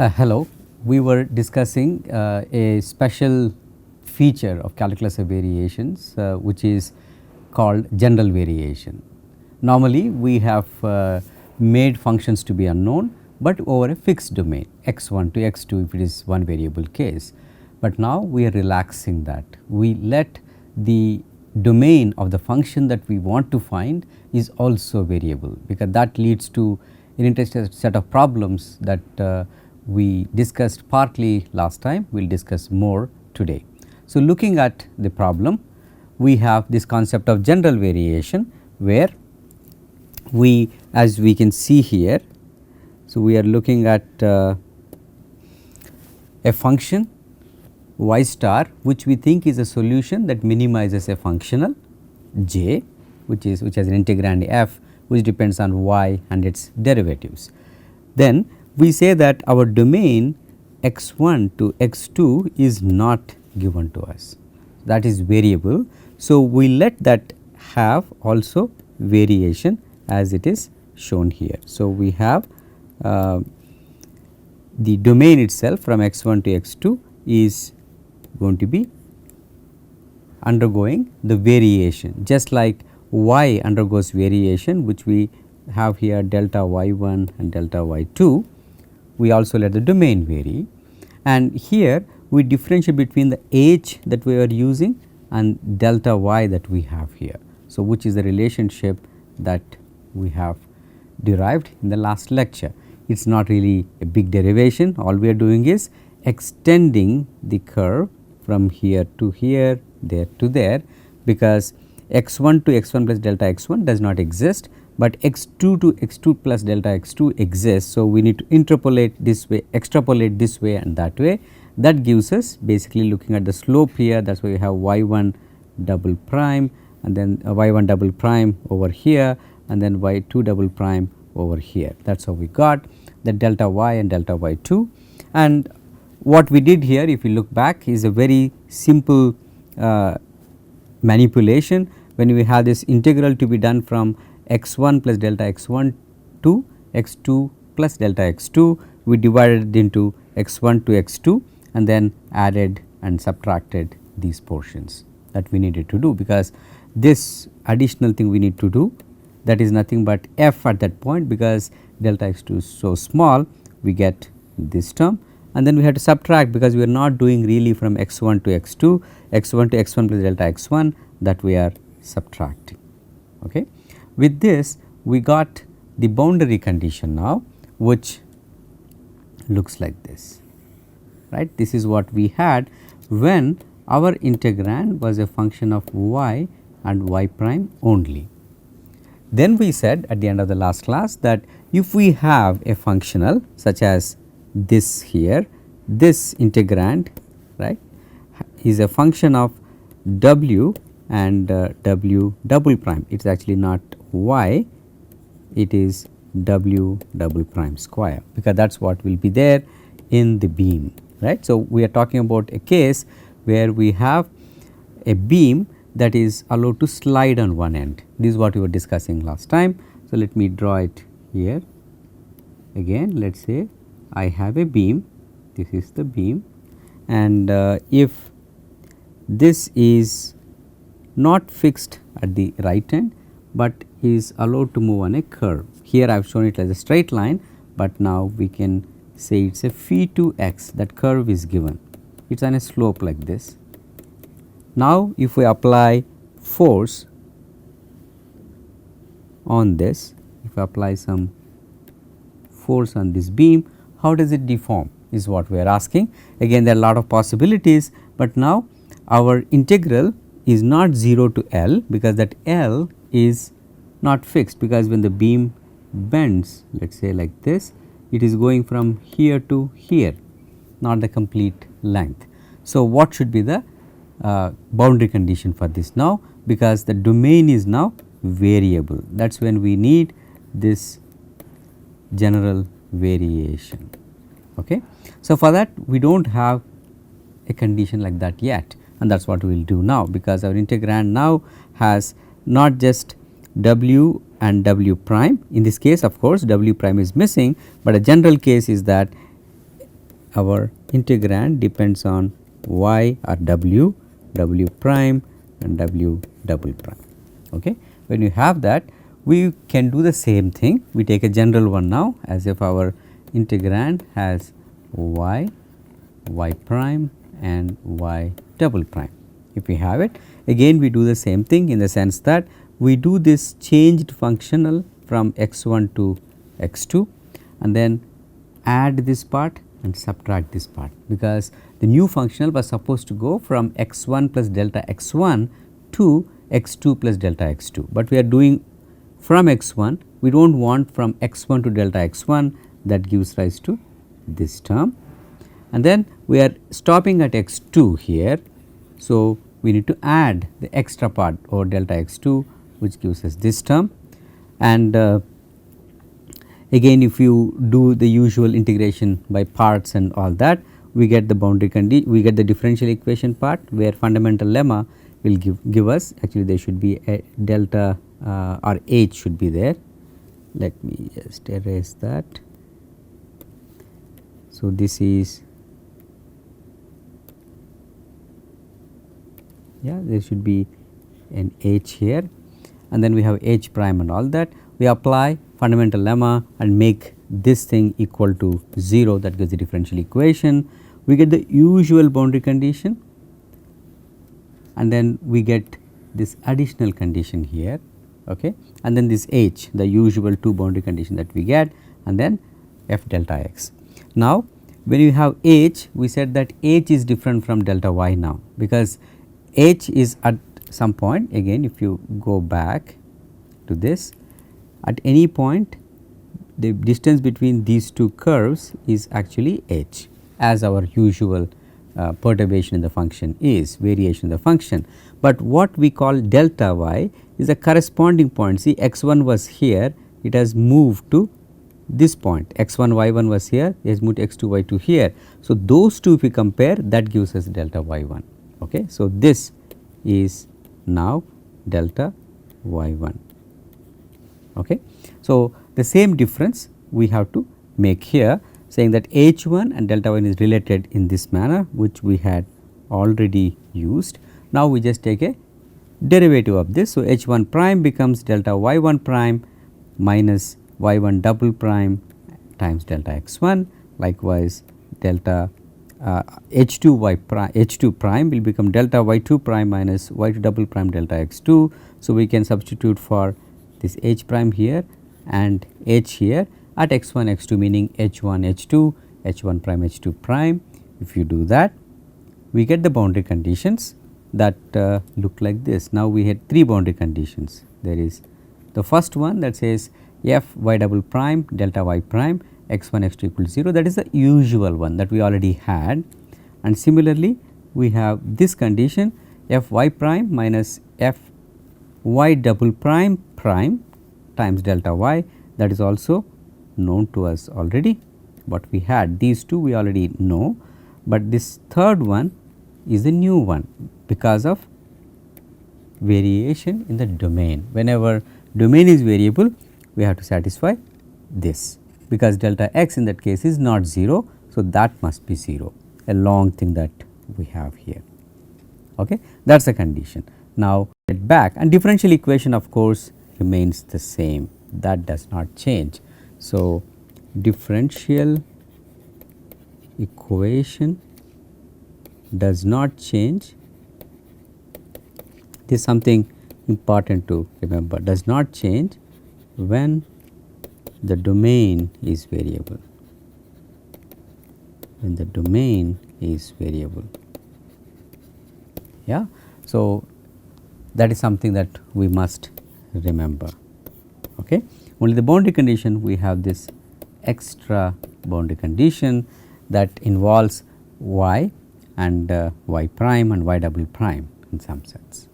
Hello. We were discussing a special feature of calculus of variations which is called general variation. Normally we have made functions to be unknown, but over a fixed domain x1 to x2 if it is one variable case. But now we are relaxing that. We let the domain of the function that we want to find is also variable, because that leads to an interesting set of problems that we discussed partly last time. We will discuss more today. So, looking at the problem, we have this concept of general variation, where we, as we can see here, so we are looking at a function y star which we think is a solution that minimizes a functional j which has an integrand f which depends on y and its derivatives. Then we say that our domain x1 to x2 is not given to us, that is variable. So, we let that have also variation as it is shown here. So, we have the domain itself from x1 to x2 is going to be undergoing the variation, just like y undergoes variation, which we have here delta y1 and delta y2. We also let the domain vary, and here we differentiate between the h that we are using and delta y that we have here. So, which is the relationship that we have derived in the last lecture. It is not really a big derivation, all we are doing is extending the curve from here to here, there to there, because x1 to x1 plus delta x1 does not exist, but x2 to x2 plus delta x2 exists. So, we need to interpolate this way, extrapolate this way and that way. That gives us basically looking at the slope here, that is why we have y1 double prime and then y1 double prime over here and then y2 double prime over here. That is how we got the delta y and delta y2. And what we did here, if you look back, is a very simple manipulation. When we have this integral to be done from x1 plus delta x1 to x2 plus delta x2, we divided it into x1 to x2 and then added and subtracted these portions that we needed to do, because this additional thing we need to do, that is nothing but f at that point, because delta x2 is so small, we get this term, and then we have to subtract, because we are not doing really from x1 to x2, x1 to x1 plus delta x1, that we are subtracting. Okay. With this we got the boundary condition now, which looks like this, right. This is what we had when our integrand was a function of y and y prime only. Then we said at the end of the last class that if we have a functional such as this here, this integrand, right, is a function of w and w double prime. It is actually not y, it is w double prime square, because that is what will be there in the beam, right. So, we are talking about a case where we have a beam that is allowed to slide on one end. This is what we were discussing last time. So, let me draw it here again. Let us say I have a beam, this is the beam, and if this is not fixed at the right end, but is allowed to move on a curve. Here I have shown it as a straight line, but now we can say it is a phi to x, that curve is given, it is on a slope like this. Now, if we apply force on this, if I apply some force on this beam, how does it deform is what we are asking. Again, there are a lot of possibilities, but now our integral is not 0 to L, because that L is not fixed, because when the beam bends, let us say like this, it is going from here to here, not the complete length. So, what should be the boundary condition for this now, because the domain is now variable, that is when we need this general variation. Okay. So, for that we do not have a condition like that yet, and that is what we will do now, because our integrand now has not just w and w prime. In this case, of course, w prime is missing, but a general case is that our integrand depends on y or w, w prime and w double prime. Okay. When you have that, we can do the same thing. We take a general one now, as if our integrand has y, y prime and y double prime. If we have it, again we do the same thing, in the sense that we do this changed functional from x1 to x2 and then add this part and subtract this part, because the new functional was supposed to go from x1 plus delta x1 to x2 plus delta x2, but we are doing from x1, we do not want from x1 to delta x1, that gives rise to this term, and then we are stopping at x2 here. So, we need to add the extra part over delta x2, which gives us this term, and again if you do the usual integration by parts and all that, we get the boundary condition, we get the differential equation part, where fundamental lemma will give us, actually there should be a delta or h should be there. Let me just erase that. So, this is, yeah, there should be an h here, and then we have h prime and all that. We apply fundamental lemma and make this thing equal to 0, that gives the differential equation. We get the usual boundary condition, and then we get this additional condition here, okay, and then this h, the usual two boundary condition that we get, and then f delta x. Now, when you have h, we said that h is different from delta y now, because h is at some point, again if you go back to this, at any point the distance between these two curves is actually h, as our usual perturbation in the function is, variation in the function. But what we call delta y is a corresponding point. See, x1 was here, it has moved to this point, x1 y1 was here, it has moved to x2 y2 here. So, those two if we compare, that gives us delta y1. Okay. So, this is now delta y1. Okay. So, the same difference we have to make here, saying that h1 and delta y1 is related in this manner, which we had already used. Now, we just take a derivative of this. So, h1 prime becomes delta y1 prime minus y1 double prime times delta x1. Likewise, delta h2 y prime, h2 prime will become delta y2 prime minus y2 double prime delta x2. So, we can substitute for this h prime here and h here at x1 x2, meaning h1 h2, h1 prime h2 prime. If you do that, we get the boundary conditions that look like this. Now, we had three boundary conditions. There is the first one that says f y double prime delta y prime x1 x2 equals 0, that is the usual one that we already had, and similarly we have this condition f y prime minus f y double prime prime times delta y, that is also known to us already. What we had, these two we already know, but this third one is a new one because of variation in the domain. Whenever domain is variable, we have to satisfy this, because delta x in that case is not 0. So, that must be 0, a long thing that we have here. Okay. That is a condition. Now, get back, and differential equation of course remains the same, that does not change. So, differential equation does not change. This is something important to remember, does not change when the domain is variable, when the domain is variable. Yeah. So, that is something that we must remember. Okay. Only the boundary condition, we have this extra boundary condition that involves y and y prime and y double prime in some sense.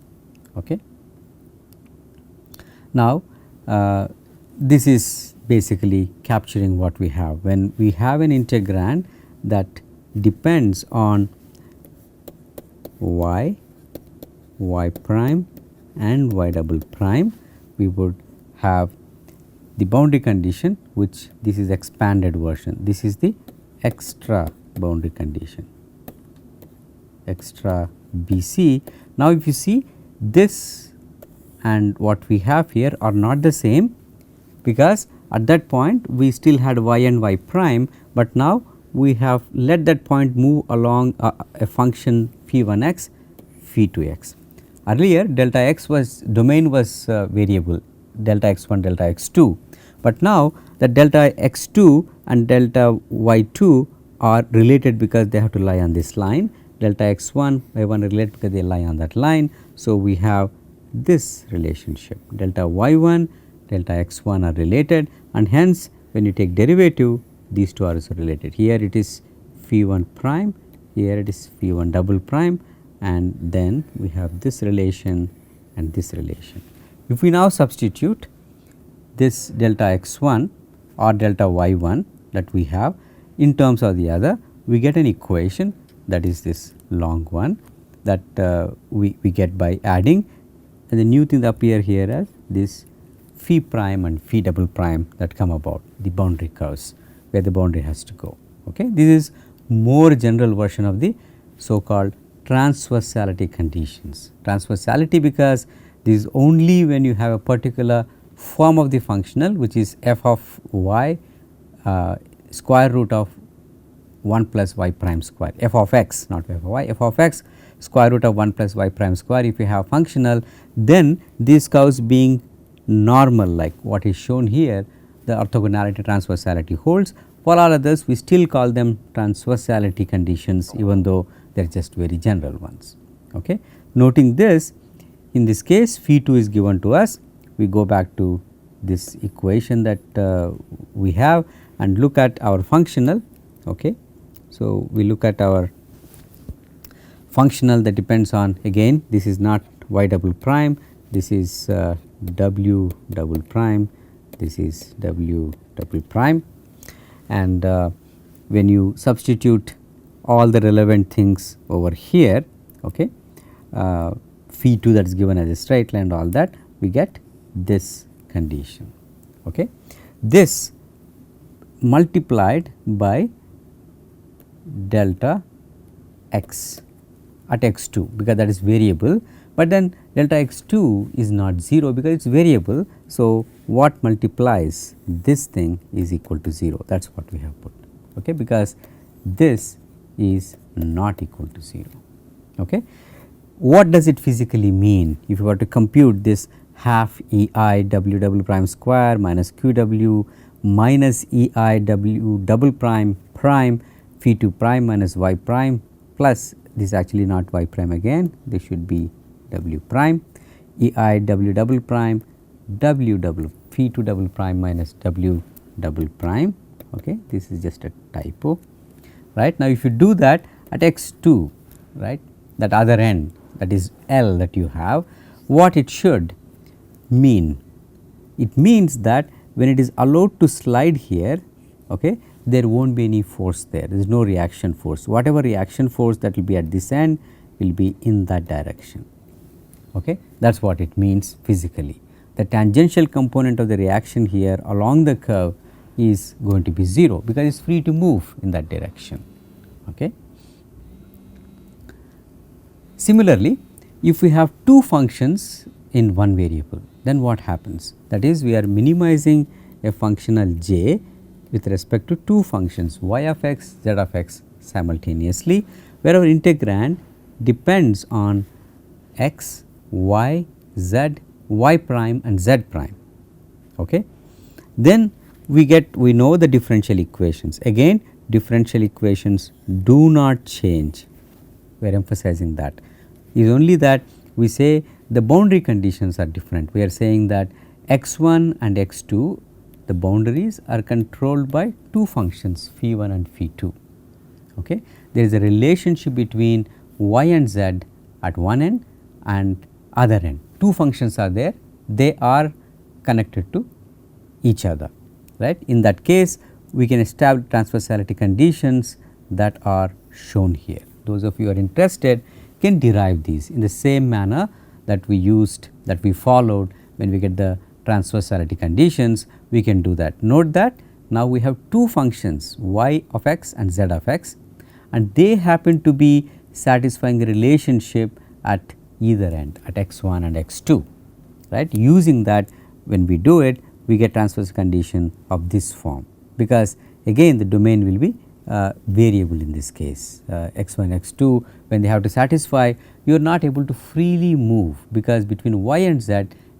Okay. Now, this is basically capturing what we have. When we have an integrand that depends on y, y prime and y double prime, we would have the boundary condition, which this is expanded version, this is the extra boundary condition, extra BC. Now, if you see this and what we have here are not the same, because at that point we still had y and y prime, but now we have let that point move along a function phi 1 x, phi 2 x. Earlier delta x was domain was variable delta x 1, delta x 2, but now the delta x 2 and delta y 2 are related because they have to lie on this line, delta x 1 y 1 related because they lie on that line. So, we have this relationship delta y 1 delta x 1 are related, and hence when you take derivative these two are also related. Here it is phi 1 prime, here it is phi 1 double prime, and then we have this relation and this relation. If we now substitute this delta x 1 or delta y 1 that we have in terms of the other, we get an equation that is this long one that we get by adding, and the new thing that appear here as this phi prime and phi double prime that come about, the boundary curves where the boundary has to go. Okay. This is more general version of the so called transversality conditions. Transversality because this is only when you have a particular form of the functional which is f of y square root of 1 plus y prime square, f of x, not f of y, f of x square root of 1 plus y prime square. If you have functional, then these curves being normal like what is shown here, the orthogonality transversality holds. For all others we still call them transversality conditions, even though they are just very general ones. Okay. Noting this, in this case phi 2 is given to us, we go back to this equation that we have and look at our functional. Okay. So, we look at our functional that depends on, again this is not y double prime, this is w double prime, this is w double prime, and when you substitute all the relevant things over here, okay, phi 2 that is given as a straight line, all that, we get this condition. Okay. This multiplied by delta x at x 2 because that is variable, but then delta x 2 is not 0 because it is variable. So, what multiplies this thing is equal to 0, that is what we have put, okay, because this is not equal to 0. Okay. What does it physically mean if you were to compute this half E I w double prime square minus q w minus E I w double prime prime phi 2 prime minus y prime plus this is actually not y prime again, this should be w prime E I w double prime w double phi 2 double prime minus w double prime. Okay. This is just a typo, right. Now, if you do that at x 2, right, that other end, that is L that you have, what it should mean? It means that when it is allowed to slide here, okay, there will not be any force there, there is no reaction force. Whatever reaction force that will be at this end will be in that direction. Okay. That is what it means physically. The tangential component of the reaction here along the curve is going to be 0 because it is free to move in that direction. Okay. Similarly, if we have two functions in one variable, then what happens? That is, we are minimizing a functional j with respect to two functions y of x, z of x simultaneously, where our integrand depends on x, y, z, y prime and z prime. Okay. Then we know the differential equations. Again, differential equations do not change, we are emphasizing that. It is only that we say the boundary conditions are different. We are saying that x 1 and x 2, the boundaries are controlled by two functions phi 1 and phi 2. Okay. There is a relationship between y and z at one end and other end. Two functions are there, they are connected to each other, right. In that case, we can establish transversality conditions that are shown here. Those of you who are interested can derive these in the same manner that we used, that we followed when we get the transversality conditions, we can do that. Note that now we have two functions y of x and z of x, and they happen to be satisfying a relationship at either end at x1 and x2, right. Using that, when we do it, we get transversal condition of this form, because again the domain will be variable in this case, x1 x2, when they have to satisfy, you are not able to freely move, because between y and z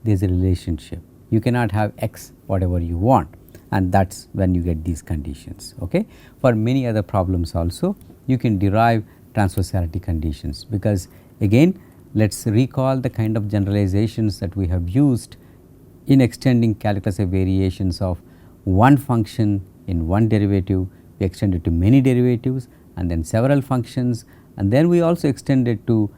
there is a relationship. You cannot have x whatever you want, and that is when you get these conditions. Okay. For many other problems also you can derive transversality conditions, because again let us recall the kind of generalizations that we have used in extending calculus of variations of one function in one derivative. We extend it to many derivatives and then several functions, and then we also extend it to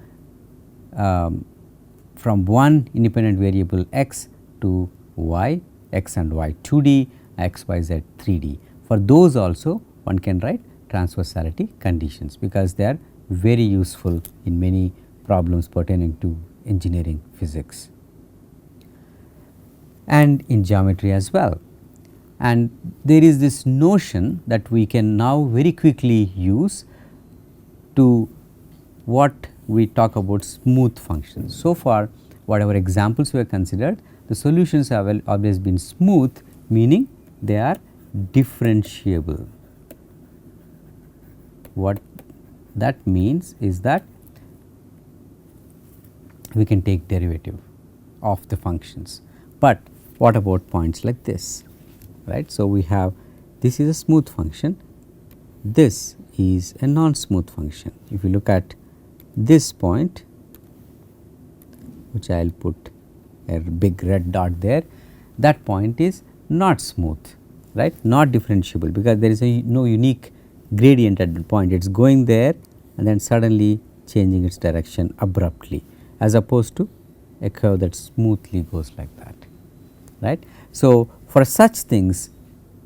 from one independent variable x to y, x and y 2D, x, y, z 3D. For those also one can write transversality conditions, because they are very useful in many problems pertaining to engineering physics and in geometry as well. And there is this notion that we can now very quickly use to what we talk about smooth functions. So far whatever examples we have considered, the solutions have always been smooth, meaning they are differentiable. What that means is that we can take derivative of the functions, but what about points like this, right. So, we have this is a smooth function, this is a non-smooth function. If you look at this point, which I will put a big red dot there, that point is not smooth, right, not differentiable, because there is no unique gradient at that point. It is going there and then suddenly changing its direction abruptly, as opposed to a curve that smoothly goes like that, right. So, for such things,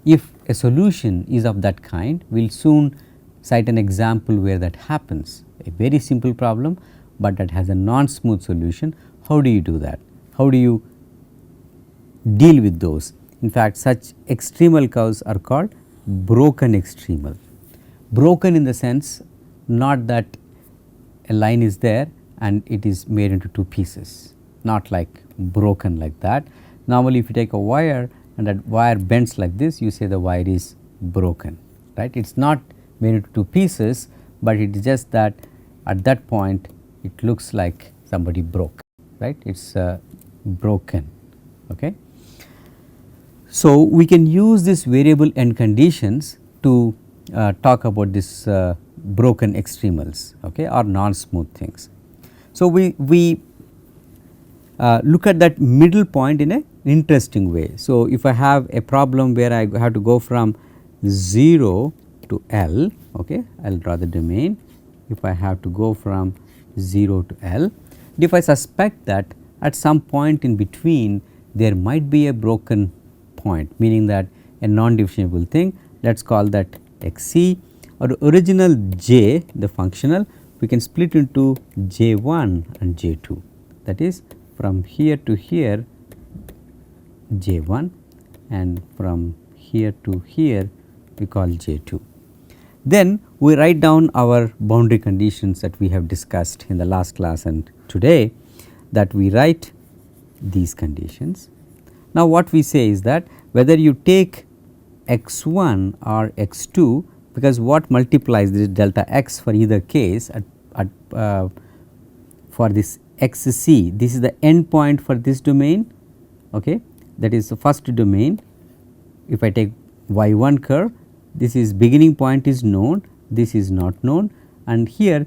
if a solution is of that kind, we will soon cite an example where that happens, a very simple problem, but that has a non-smooth solution. How do you do that? How do you deal with those? In fact, such extremal curves are called broken extremal. Broken in the sense not that a line is there and it is made into two pieces, not like broken like that. Normally if you take a wire and that wire bends like this, you say the wire is broken, right. It is not made into two pieces, but it is just that at that point it looks like somebody broke, right. It is broken. Okay. So, we can use this variable end conditions to talk about this broken extremals, okay, or non-smooth things. So, we look at that middle point in a interesting way. So, if I have a problem where I have to go from 0 to L, okay, I will draw the domain. If I have to go from 0 to L, and if I suspect that at some point in between there might be a broken point, meaning that a non-differentiable thing, let us call that xc, or original j, the functional, we can split into j1 and j2, that is from here to here j1 and from here to here we call j2. Then we write down our boundary conditions that we have discussed in the last class and today, that we write these conditions. Now, what we say is that whether you take x1 or x2, because what multiplies this delta x for either case for this xc, this is the end point for this domain, okay, that is the first domain. If I take y1 curve, this is beginning point is known, this is not known, and here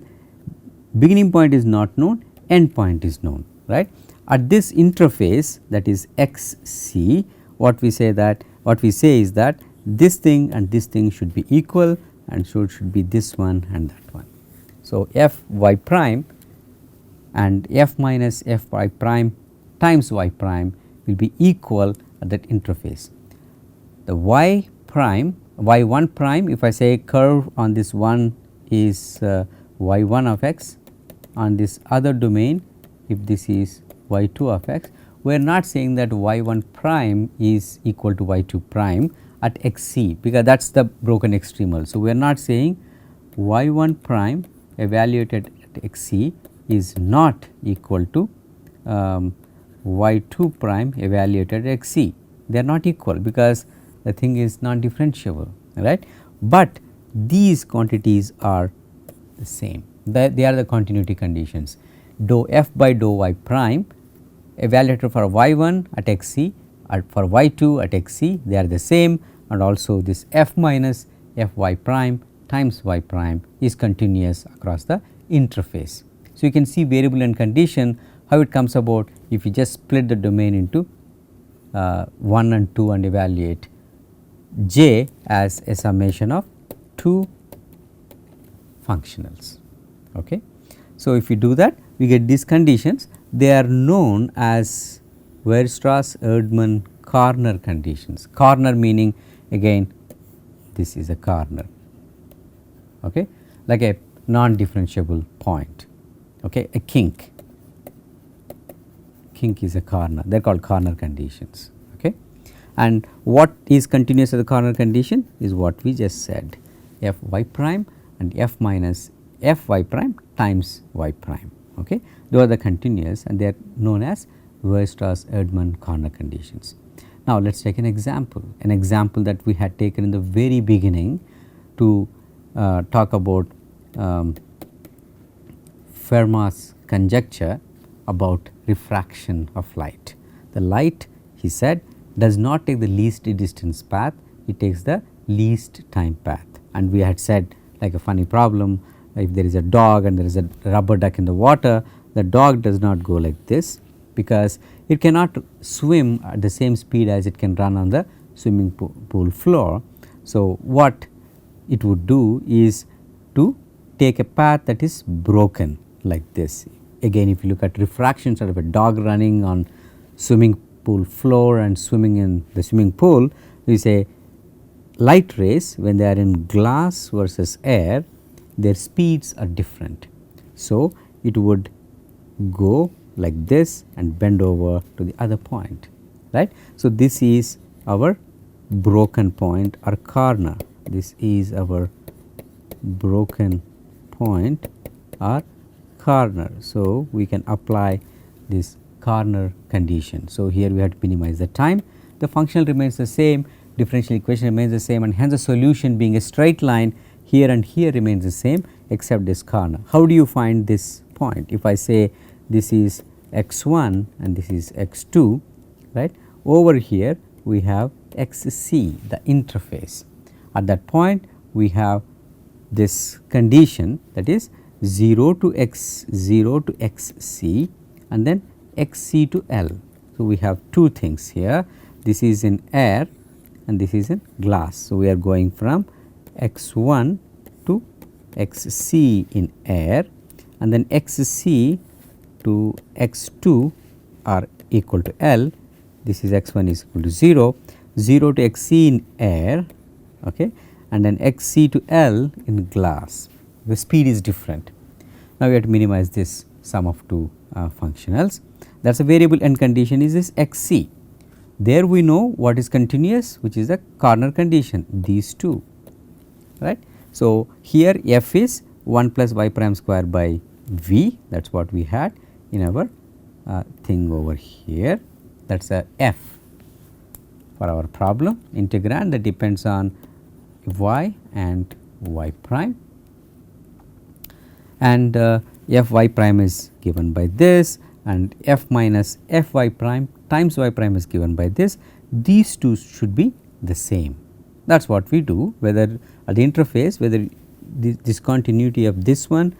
beginning point is not known, end point is known, right. At this interface, that is xc, what we say is that this thing and this thing should be equal, and should be this one and that one. So, f y prime and f minus f y prime times y prime will be equal at that interface. The y prime, y1 prime, if I say curve on this one is y1 of x, on this other domain if this is y2 of x, we are not saying that y1 prime is equal to y2 prime at xc, because that is the broken extremal. So, we are not saying y1 prime evaluated at xc is not equal to y2 prime evaluated at xc. They are not equal because the thing is non differentiable, right, but these quantities are the same. They are the continuity conditions. Dou f by dou y prime evaluated for y1 at xc, for y2 at xc, they are the same, and also this f minus fy prime times y prime is continuous across the interface. So, you can see variable and condition how it comes about if you just split the domain into 1 and 2 and evaluate j as a summation of 2 functionals. Okay. So, if you do that, we get these conditions. They are known as Weierstrass-Erdmann corner conditions. Corner meaning again this is a corner, okay, like a non differentiable point, okay, a kink. Kink is a corner, they are called corner conditions. Okay. And what is continuous of the corner condition is what we just said, f y prime and f minus f y prime times y prime. Okay. Those are the continuous and they are known as Weierstrass-Erdmann corner conditions. Now, let us take an example that we had taken in the very beginning to talk about Fermat's conjecture about refraction of light. The light, he said, does not take the least distance path, it takes the least time path, and we had said like a funny problem, if there is a dog and there is a rubber duck in the water, the dog does not go like this because it cannot swim at the same speed as it can run on the swimming pool floor. So, what it would do is to take a path that is broken like this. Again, if you look at refraction, sort of a dog running on swimming pool floor and swimming in the swimming pool, we say light rays when they are in glass versus air, their speeds are different. So, it would go like this and bend over to the other point, right. So, this is our broken point or corner, this is our broken point or corner. So, we can apply this corner condition. So, here we have to minimize the time, the functional remains the same, differential equation remains the same, and hence the solution being a straight line here and here remains the same except this corner. How do you find this point? If I say this is x1 and this is x2, right, over here we have xc, the interface. At that point we have this condition, that is 0 to x0 to xc and then xc to L. So, we have two things here, this is in air and this is in glass. So, we are going from x1 to xc in air and then xc to x2 are equal to L, this is x1 is equal to 0, 0 to xc in air, okay, and then xc to L in glass. The speed is different. Now, we have to minimize this sum of two functionals. That is a variable end condition is this xc. There we know what is continuous, which is the corner condition, these two, right. So, here f is 1 plus y prime square by v, that is what we had in our thing over here, that is a f for our problem integrand that depends on y and y prime, and f y prime is given by this and f minus f y prime times y prime is given by this. These two should be the same. That is what we do, whether at the interface, whether this discontinuity of this one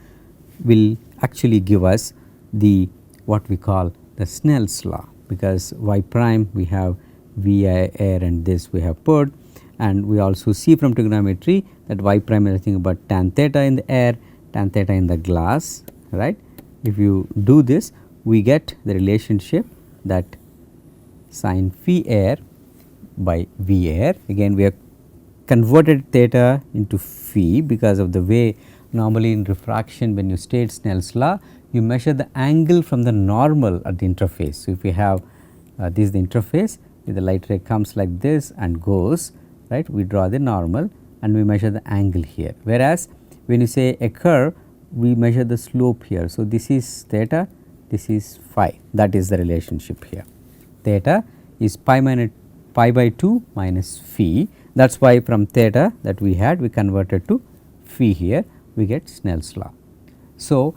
will actually give us the what we call the Snell's law, because y prime we have v air and this we have put, and we also see from trigonometry that y prime is nothing but tan theta in the air, tan theta in the glass, right. If you do this, we get the relationship that sin phi air by v air. Again, we have converted theta into phi because of the way normally in refraction when you state Snell's law, you measure the angle from the normal at the interface. So, if we have this is the interface, if the light ray comes like this and goes, right, we draw the normal and we measure the angle here. Whereas, when you say a curve, we measure the slope here. So, this is theta, this is phi, that is the relationship here. Theta is pi by 2 minus phi, that is why from theta that we had, we converted to phi here, we get Snell's law. So,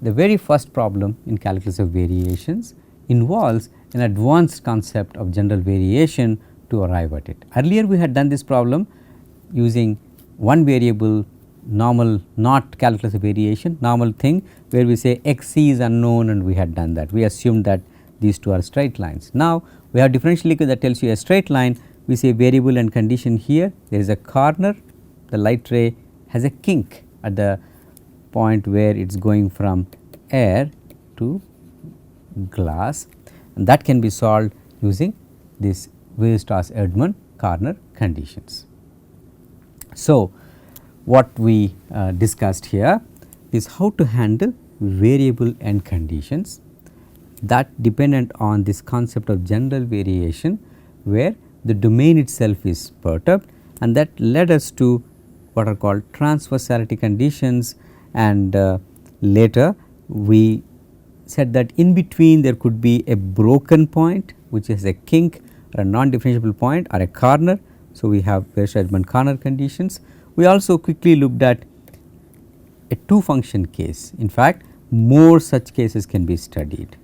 the very first problem in calculus of variations involves an advanced concept of general variation to arrive at it. Earlier we had done this problem using one variable normal, not calculus of variation, normal thing, where we say x c is unknown, and we had done that. We assumed that these two are straight lines. Now, we have differential equation that tells you a straight line. We say variable and condition here, there is a corner, the light ray has a kink at the point where it is going from air to glass, and that can be solved using this Weierstrass-Erdmann corner conditions. So, what we discussed here is how to handle variable end conditions that dependent on this concept of general variation, where the domain itself is perturbed, and that led us to what are called transversality conditions, and later we said that in between there could be a broken point which is a kink or a non-differentiable point or a corner. So, we have Weierstrass-Erdmann corner conditions. We also quickly looked at a two function case. In fact, more such cases can be studied.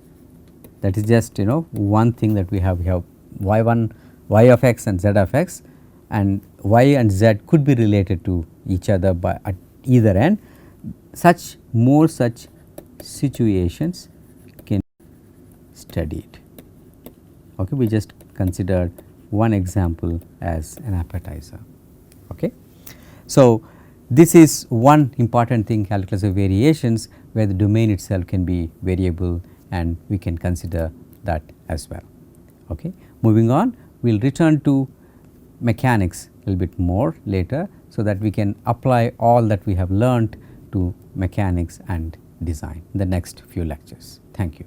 That is just one thing that we have y1 y of x and z of x, and y and z could be related to each other by at either end. More such situations can be studied. Okay, we just considered one example as an appetizer. Okay. So, this is one important thing, calculus of variations, where the domain itself can be variable, and we can consider that as well. Okay. Moving on, we will return to mechanics a little bit more later, so that we can apply all that we have learnt to mechanics and design in the next few lectures. Thank you.